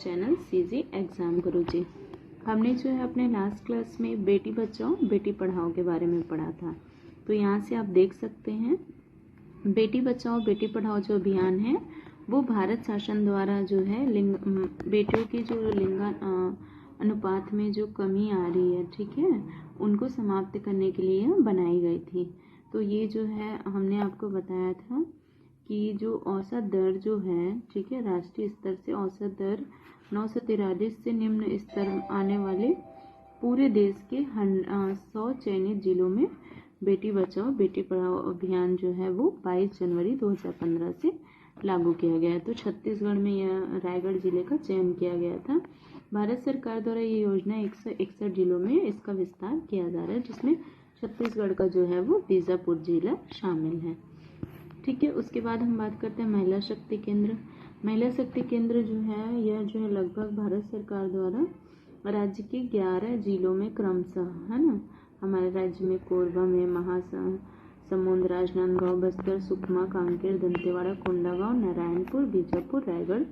Channel CG exam गुरुजी। हमने जो है अपने लास्ट क्लास में बेटी बचाओ बेटी पढ़ाओ के बारे में पढ़ा था। तो यहाँ से आप देख सकते हैं बेटी बचाओ बेटी पढ़ाओ जो अभियान है वो भारत शासन द्वारा जो है बेटियों की जो लिंग अनुपात में जो कमी आ रही है, ठीक है, उनको समाप्त करने के लिए बनाई गई थी। तो ये जो है हमने आपको बताया था कि जो औसत दर जो है, ठीक है, राष्ट्रीय स्तर से औसत दर 943 से निम्न स्तर आने वाले पूरे देश के 100 चयनित जिलों में बेटी बचाओ बेटी पढ़ाओ अभियान जो है वो 22 जनवरी 2015 से लागू किया गया है। तो छत्तीसगढ़ में यह रायगढ़ जिले का चयन किया गया था। भारत सरकार द्वारा ये योजना 161 जिलों में इसका विस्तार किया जा रहा है, जिसमें छत्तीसगढ़ का जो है वो बीजापुर जिला शामिल है, ठीक है। उसके बाद हम बात करते हैं महिला शक्ति केंद्र। महिला शक्ति केंद्र जो है यह जो है लगभग भारत सरकार द्वारा राज्य के 11 जिलों में क्रमशः, है ना, हमारे राज्य में कोरबा में, महासमुंद, राजनांदगांव, बस्तर, सुकमा, कांकेर, दंतेवाड़ा, कोंडागांव, नारायणपुर, बीजापुर, रायगढ़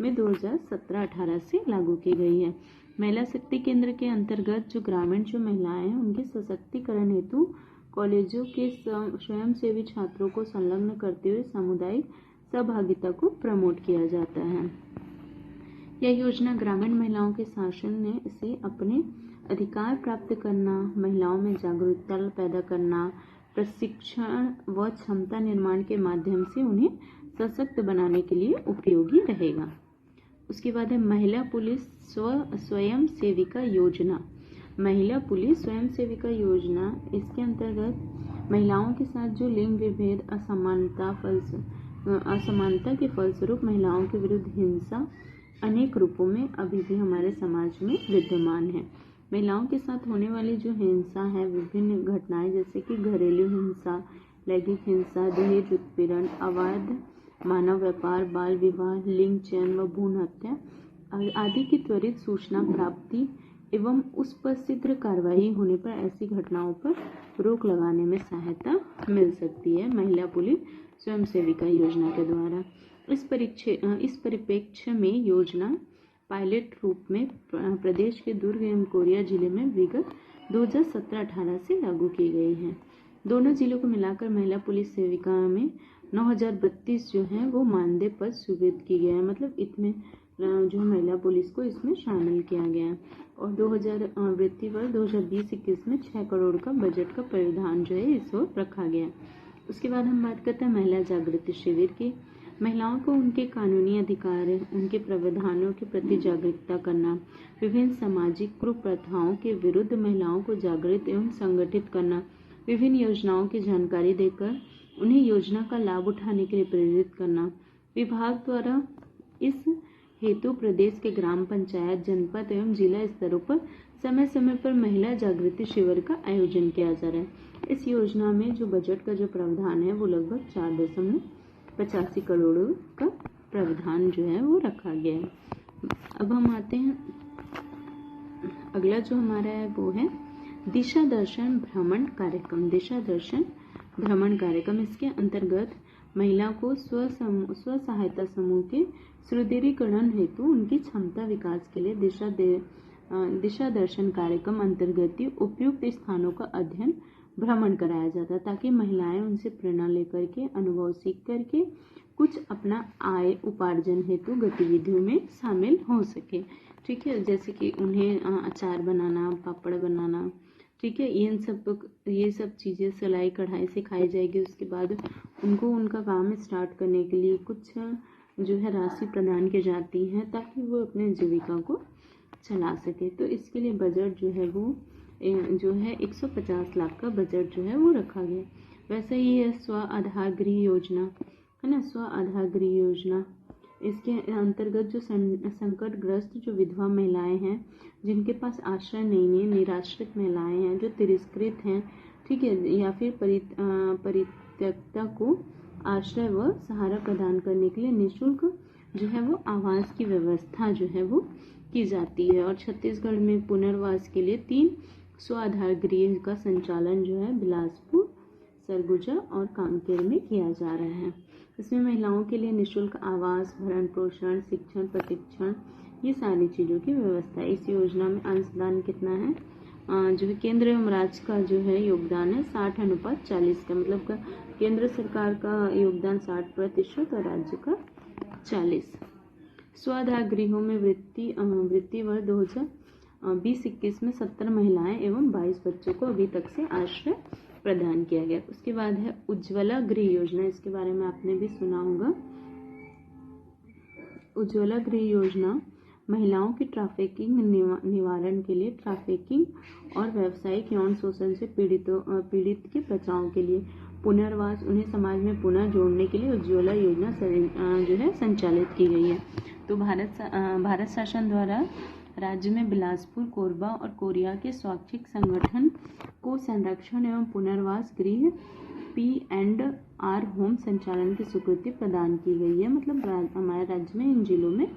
में 2017-18 से लागू की गई है। महिला शक्ति केंद्र के अंतर्गत जो ग्रामीण जो महिलाएं हैं उनके सशक्तिकरण हेतु कॉलेजों के स्वयंसेवी छात्रों को संलग्न करते हुए सामुदायिक सहभागिता को प्रमोट किया जाता है। यह योजना ग्रामीण महिलाओं के शासन से अपने अधिकार प्राप्त करना, महिलाओं में जागरूकता पैदा करना, प्रशिक्षण व क्षमता निर्माण के माध्यम से उन्हें सशक्त बनाने के लिए उपयोगी रहेगा। उसके बाद है महिला पुलिस स्वयं सेविका योजना। महिला पुलिस स्वयं सेविका योजना, इसके अंतर्गत महिलाओं के साथ जो लिंग विभेद, असमानता के फलस्वरूप महिलाओं के विरुद्ध हिंसा अनेक रूपों में अभी भी हमारे समाज में विद्यमान है। महिलाओं के साथ होने वाली जो हिंसा है, विभिन्न घटनाएं जैसे कि घरेलू हिंसा, लैंगिक हिंसा, दहेज उत्पीड़न, अवैध मानव व्यापार, बाल विवाह, लिंग चयन व भ्रूण हत्या आदि की त्वरित सूचना प्राप्ति एवं उस पर शीघ्र कार्रवाई होने पर ऐसी घटनाओं पर रोक लगाने में सहायता मिल सकती है महिला पुलिस स्वयं सेविका योजना के द्वारा। इस परिप्रेक्ष्य में योजना पायलट रूप में प्रदेश के दुर्ग एवं कोरिया जिले में विगत 2017-18 से लागू की गई है। दोनों जिलों को मिलाकर महिला पुलिस सेविका में 9032 जो है वो मानदेय पद स्वीकृत की गया है, मतलब इतने जो महिला पुलिस को इसमें शामिल किया गया है। और 2000 वित्तीय वर्ष 2020-21 में 6 करोड़ का बजट का प्रावधान जो है इस ओर रखा गया। उसके बाद हम बात करते हैं महिला जागृति शिविर की। महिलाओं को उनके कानूनी अधिकार, उनके प्रावधानों के प्रति जागरूकता करना, विभिन्न सामाजिक कुप्रथाओं के विरुद्ध महिलाओं को जागृत एवं संगठित करना, विभिन्न योजनाओं की जानकारी देकर उन्हें योजना का लाभ उठाने के लिए प्रेरित करना। विभाग द्वारा इस हेतु प्रदेश के ग्राम पंचायत, जनपद एवं जिला स्तरों पर समय समय पर महिला जागृति शिविर का आयोजन किया जा रहा है। इस योजना में जो बजट का जो प्रावधान है वो लगभग 4.85 करोड़ का प्रावधान जो है वो रखा गया है। अब हम आते हैं, अगला जो हमारा है वो है दिशा दर्शन भ्रमण कार्यक्रम। दिशा दर्शन भ्रमण कार्यक्रम, इसके अंतर्गत महिला को स्व सहायता समूह के सुदृढ़ीकरण हेतु उनकी क्षमता विकास के लिए दिशा दर्शन कार्यक्रम अंतर्गत उपयुक्त स्थानों का अध्ययन भ्रमण कराया जाता है, ताकि महिलाएं उनसे प्रेरणा लेकर के, अनुभव सीख करके कुछ अपना आय उपार्जन हेतु गतिविधियों में शामिल हो सके, ठीक है। जैसे कि उन्हें अचार बनाना, पापड़ बनाना, ठीक है, ये सब चीज़ें सिलाई कढ़ाई सिखाई जाएगी। उसके बाद उनको उनका काम स्टार्ट करने के लिए कुछ जो है राशि प्रदान की जाती है, ताकि वो अपने जीविका को चला सके। तो इसके लिए बजट जो है वो जो है 150 लाख का बजट जो है वो रखा गया। वैसे ही है स्व आधार गृह योजना, है ना, स्व आधार गृह योजना, इसके अंतर्गत जो संकटग्रस्त जो विधवा महिलाएं हैं, जिनके पास आश्रय नहीं है, निराश्रित महिलाएं हैं, जो तिरस्कृत हैं, ठीक है, या फिर परित्यक्ता को आश्रय व सहारा प्रदान करने के लिए निःशुल्क जो है वो आवास की व्यवस्था जो है वो की जाती है। और छत्तीसगढ़ में पुनर्वास के लिए 3 स्व आधार गृह का संचालन जो है बिलासपुर, सरगुजा और कांकेर में किया जा रहा है। इसमें महिलाओं के लिए निःशुल्क आवास, भरण पोषण, शिक्षण, प्रशिक्षण ये सारी चीज़ों की व्यवस्था है। इस योजना में अंशदान कितना है, जो है केंद्र एवं राज्य का जो है योगदान है 60:40 का, मतलब केंद्र सरकार का योगदान 60% और राज्य का 40। स्वाधार गृहों में वृत्ति वर्ष 2020-21 में 70 महिलाएं एवं 22 बच्चों को अभी तक से आश्रय प्रदान किया गया। उसके बाद है उज्ज्वला गृह योजना, इसके बारे में आपने भी सुना होगा। उज्ज्वला गृह योजना महिलाओं की ट्रैफिकिंग निवारण के लिए, ट्रैफिकिंग और व्यावसायिक यौन शोषण से पीड़ित के बचाव के लिए, पुनर्वास, उन्हें समाज में पुनः जोड़ने के लिए उज्ज्वला योजना जो है संचालित की गई है। तो भारत शासन द्वारा राज्य में बिलासपुर, कोरबा और कोरिया के स्वैच्छिक संगठन को संरक्षण एवं पुनर्वास गृह P&R होम संचालन की स्वीकृति प्रदान की गई है। मतलब हमारे राज्य में इन जिलों में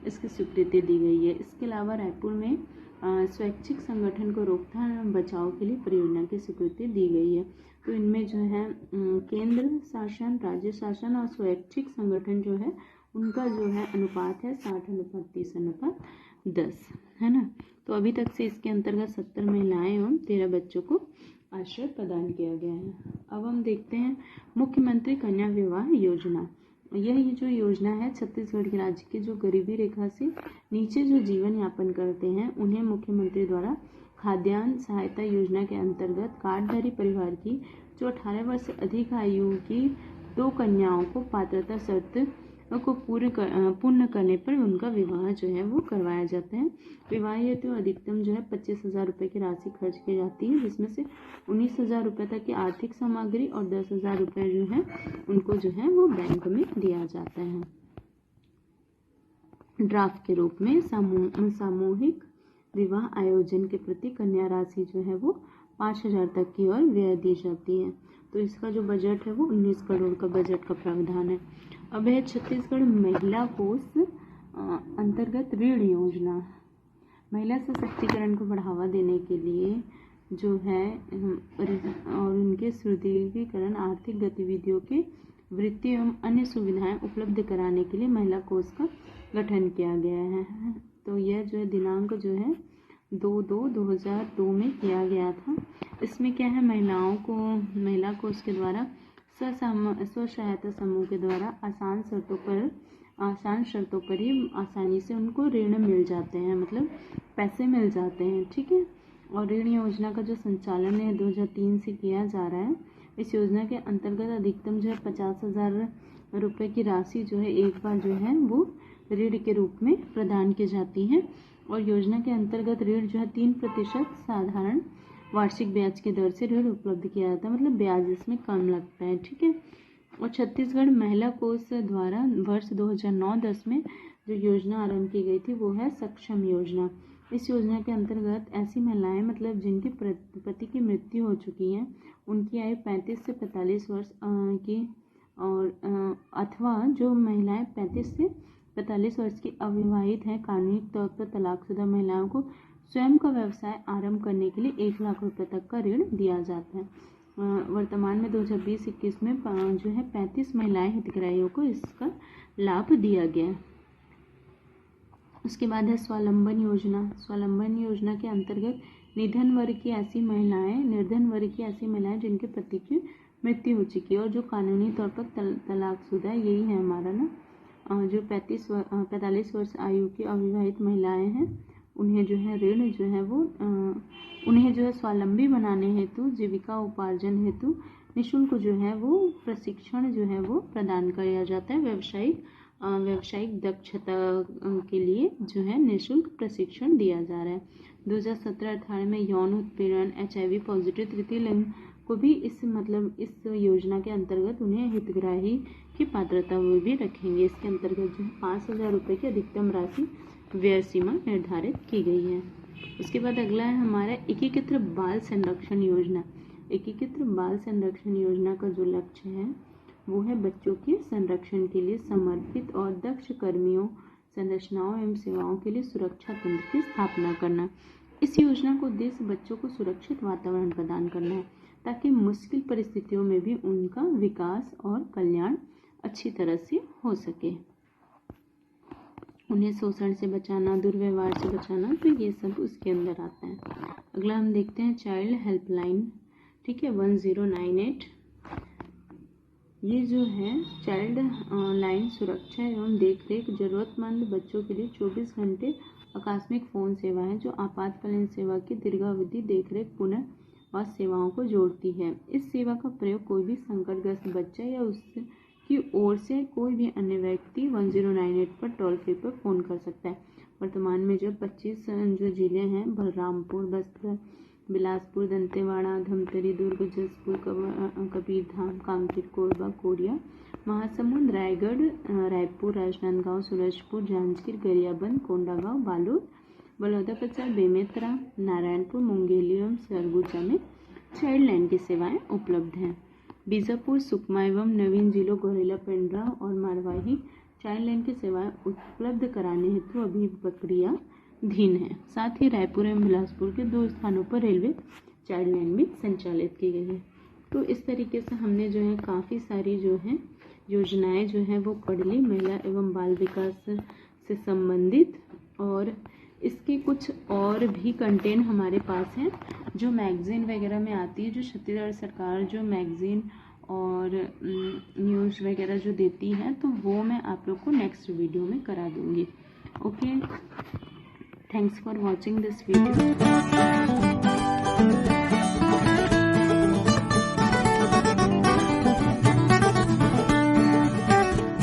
इसकी स्वीकृति दी गई है। इसके अलावा रायपुर में स्वैच्छिक संगठन को रोकथाम एवं बचाव के लिए परियोजना की स्वीकृति दी गई है। तो इनमें जो है केंद्र शासन, राज्य शासन और स्वैच्छिक संगठन जो है उनका जो है अनुपात है 60:30:10, है ना। तो अभी तक से इसके अंतर्गत 70 महिलाएं एवं 13 बच्चों को आश्रय प्रदान किया गया है। अब हम देखते हैं मुख्यमंत्री कन्या विवाह योजना। यह जो योजना है छत्तीसगढ़ के राज्य के जो गरीबी रेखा से नीचे जो जीवन यापन करते हैं उन्हें मुख्यमंत्री द्वारा खाद्यान्न सहायता योजना के अंतर्गत कार्डधारी परिवार की जो 18 वर्ष से अधिक आयु की 2 कन्याओं को पात्रता शर्त को पूर्ण करने पर उनका विवाह जो है वो करवाया जाता है। विवाह हेतु तो अधिकतम जो है 25,000 रुपये की राशि खर्च की जाती है, जिसमें से 19,000 रुपये तक की आर्थिक सामग्री और 10,000 रुपये जो है उनको जो है वो बैंक में दिया जाता है। ड्राफ्ट के रूप में सामूहिक विवाह आयोजन के प्रति कन्या राशि जो है वो 5,000 तक की और व्यय दी जाती है। तो इसका जो बजट है वो 19 करोड़ का बजट का प्रावधान है। अब है छत्तीसगढ़ महिला कोष अंतर्गत ऋण योजना। महिला सशक्तिकरण को बढ़ावा देने के लिए जो है और उनके सुदृढ़ीकरण, आर्थिक गतिविधियों के वृत्ति एवं अन्य सुविधाएं उपलब्ध कराने के लिए महिला कोष का गठन किया गया है। तो यह जो है दिनांक जो है 2/2/2002 में किया गया था। इसमें क्या है, महिला कोष के द्वारा स्व सहायता समूह के द्वारा आसान शर्तों पर ही आसानी से उनको ऋण मिल जाते हैं, मतलब पैसे मिल जाते हैं, ठीक है। और ऋण योजना का जो संचालन है 2003 से किया जा रहा है। इस योजना के अंतर्गत अधिकतम जो है 50,000 रुपये की राशि जो है एक बार जो है वो ऋण के रूप में प्रदान की जाती है। और योजना के अंतर्गत ऋण जो है 3% साधारण वार्षिक ब्याज की दर से ऋण उपलब्ध किया जाता है, मतलब ब्याज इसमें कम लगता है, ठीक है। और छत्तीसगढ़ महिला कोष द्वारा वर्ष 2009-10 में जो योजना आरंभ की गई थी वो है सक्षम योजना। इस योजना के अंतर्गत ऐसी महिलाएं, मतलब जिनके पति की मृत्यु हो चुकी है, उनकी आयु 35 से 45 वर्ष की और अथवा जो महिलाएं 35 से 45 वर्ष की अविवाहित हैं, कानूनी तौर पर तलाकशुदा महिलाओं को स्वयं का व्यवसाय आरंभ करने के लिए 1 लाख रुपये तक का ऋण दिया जाता है। वर्तमान में 2020-21 में जो है 35 महिलाएं हितग्राहियों को इसका लाभ दिया गया। उसके बाद है स्वावलंबन योजना। स्वावलंबन योजना के अंतर्गत निर्धन वर्ग की ऐसी महिलाएं जिनके पति की मृत्यु हो चुकी है और जो कानूनी तौर पर तलाकशुदा, यही है हमारा ना, जो 45 वर्ष आयु की अविवाहित महिलाएं हैं, उन्हें जो है ऋण जो है वो उन्हें जो है स्वावलंबी बनाने हेतु, जीविका उपार्जन हेतु निःशुल्क जो है वो प्रशिक्षण जो है वो प्रदान किया जाता है। व्यावसायिक दक्षता के लिए जो है निःशुल्क प्रशिक्षण दिया जा रहा है। 2017-18 में यौन उत्पीड़न, HIV पॉजिटिव तृतीय लिंग को भी इस योजना के अंतर्गत उन्हें हितग्राही की पात्रता वो भी रखेंगे। इसके अंतर्गत जो है 5,000 रुपये की अधिकतम राशि व्यय सीमा निर्धारित की गई है। उसके बाद अगला है हमारा एकीकृत बाल संरक्षण योजना। एकीकृत बाल संरक्षण योजना का जो लक्ष्य है वो है बच्चों के संरक्षण के लिए समर्पित और दक्ष कर्मियों, संरचनाओं एवं सेवाओं के लिए सुरक्षा तंत्र की स्थापना करना। इस योजना का उद्देश्य बच्चों को सुरक्षित वातावरण प्रदान करना है ताकि मुश्किल परिस्थितियों में भी उनका विकास और कल्याण अच्छी तरह से हो सके। उन्हें शोषण से बचाना, दुर्व्यवहार से बचाना, तो ये सब उसके अंदर आता है। अगला हम देखते हैं चाइल्ड हेल्पलाइन, ठीक है, 1098। ये जो है चाइल्ड लाइन सुरक्षा एवं देखरेख जरूरतमंद बच्चों के लिए 24 घंटे आकस्मिक फ़ोन सेवा है, जो आपातकालीन सेवा की दीर्घावधि देखरेख पुनर्वास सेवाओं को जोड़ती है। इस सेवा का प्रयोग कोई भी संकटग्रस्त बच्चा या उसकी ओर से कोई भी अन्य व्यक्ति 1098 पर टोल फ्री पर फ़ोन कर सकता है। वर्तमान में जो 25 जो जिले हैं, बलरामपुर, बस्तर, बिलासपुर, दंतेवाड़ा, धमतरी, दुर्ग, जसपुर, कबीरधाम, कांकेर, कोरबा, कोरिया, महासमुंद, रायगढ़, रायपुर, राजनांदगांव, सूरजपुर, जांजगीर, गरियाबंद, कोंडागांव, बालोद, बलौदाबाजार, बेमेतरा, नारायणपुर, मुंगेली एवं सरगुजा में चाइल्ड लाइन की सेवाएं उपलब्ध हैं। बीजापुर, सुकमा एवं नवीन जिलों गौरेला, पेंड्रा और मारवाही चाइल्ड लाइन की सेवाएं उपलब्ध कराने हेतु अभी प्रक्रियाधीन है। साथ ही रायपुर एवं बिलासपुर के 2 स्थानों पर रेलवे चाइल्ड लाइन भी संचालित की गई है। तो इस तरीके से हमने जो है काफ़ी सारी जो है योजनाएं जो है वो पढ़ ली महिला एवं बाल विकास से संबंधित, और इसके कुछ और भी कंटेंट हमारे पास हैं जो मैगज़ीन वगैरह में आती है, जो छत्तीसगढ़ सरकार जो मैगज़ीन और न्यूज़ वगैरह जो देती है, तो वो मैं आप लोग को नेक्स्ट वीडियो में करा दूँगी। Okay, thanks for watching this video.